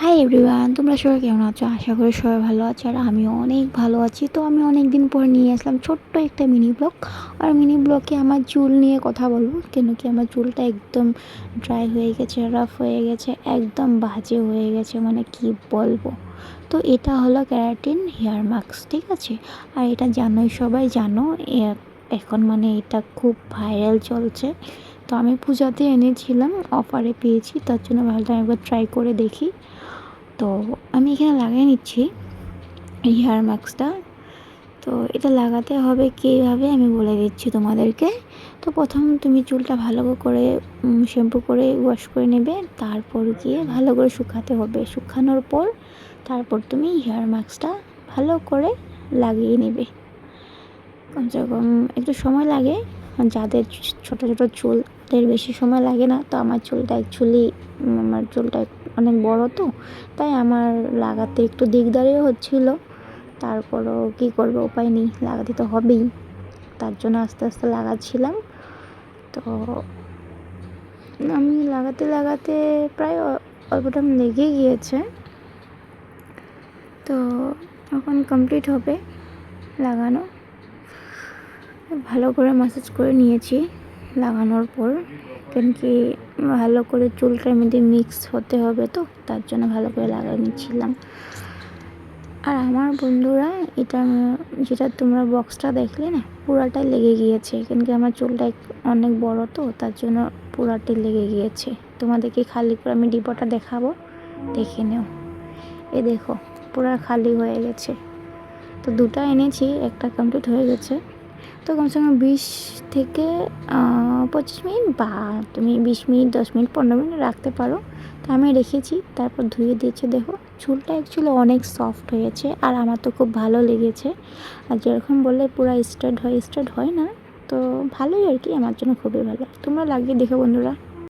Hi everyone, তোমরা সবাই কেমন আছো? আশা করি সবাই ভালো আছো আর আমিও অনেক ভালো আছি। তো আমি অনেক দিন পর নিয়ে আসলাম ছোট্ট একটা মিনি ব্লগ। আর মিনি ব্লগে আমার চুল নিয়ে কথা বলবো, কেন কি আমার চুলটা একদম ড্রাই হয়ে গেছে, রাফ হয়ে গেছে, একদম বাজে হয়ে গেছে, মানে কি বলবো। তো এটা হলো ক্যারাটিন হেয়ার মাস্ক, ঠিক আছে? আর এটা জানোই, সবাই জানো, এখন মানে এটা খুব ভাইরাল চলছে। তো আমি পূজাতে এনেছিলাম, অফারে পেয়েছি, তার জন্য ভাবলাম একবার ট্রাই করে দেখি। তো আমি এখানে লাগিয়ে নিচ্ছি হেয়ার মাস্কটা। তো এটা লাগাতে হবে কীভাবে আমি বলে দিচ্ছি তোমাদেরকে। তো প্রথম তুমি চুলটা ভালো করে শ্যাম্পু করে ওয়াশ করে নেবে, তারপর গিয়ে ভালো করে শুকাতে হবে। শুকানোর পর তারপর তুমি হেয়ার মাস্কটা ভালো করে লাগিয়ে নেবে। কমসে কম একটু সময় লাগে, যাদের ছোটো ছোটো চুলদের বেশি সময় লাগে না। তো আমার চুলটা অনেক বড়, তো তাই আমার লাগাতে একটু দিকদারিও হচ্ছিলো। তারপরও কী করবো, উপায় নেই, লাগাতে তো হবেই। তার জন্য আস্তে আস্তে লাগাচ্ছিলাম। তো আমি লাগাতে লাগাতে প্রায় অল্প টাইম লেগে গিয়েছে। তো এখন কমপ্লিট হবে লাগানো। ভালো করে ম্যাসাজ করে নিয়েছি লাগানোর পর, কেন কি ভালো করে চুলটার মধ্যে মিক্স হতে হবে, তো তার জন্য ভালো করে লাগিয়ে নিচ্ছিলাম। আর আমার বন্ধুরা, এটা যেটা তোমরা বক্সটা দেখলে না, পুরাটাই লেগে গিয়েছে, কেন কি আমার চুলটা অনেক বড়, তো তার জন্য পুরাটাই লেগে গিয়েছে। তোমাদেরকে খালি করে আমি ডিপোটা দেখাবো, দেখে নেও। এ দেখো, পুরা খালি হয়ে গেছে। তো দুটো এনেছি, একটা কমপ্লিট হয়ে গেছে। তো কমসে কম 20 থেকে 25 মিনিট, বা তুমি 20 মিনিট, 10 মিনিট, 15 মিনিট রাখতে পারো। তো আমি রেখেছি, তারপর ধুয়ে দিয়েছি। দেখো চুলটা অ্যাকচুয়ালি অনেক সফট হয়েছে, আর আমার তো খুব ভালো লেগেছে। আর যেরকম বললে পুরো স্ট্রেট হয় না, তো ভালোই আর কি, আমার জন্য খুবই ভালো। তোমরা লাগিয়ে দেখো বন্ধুরা।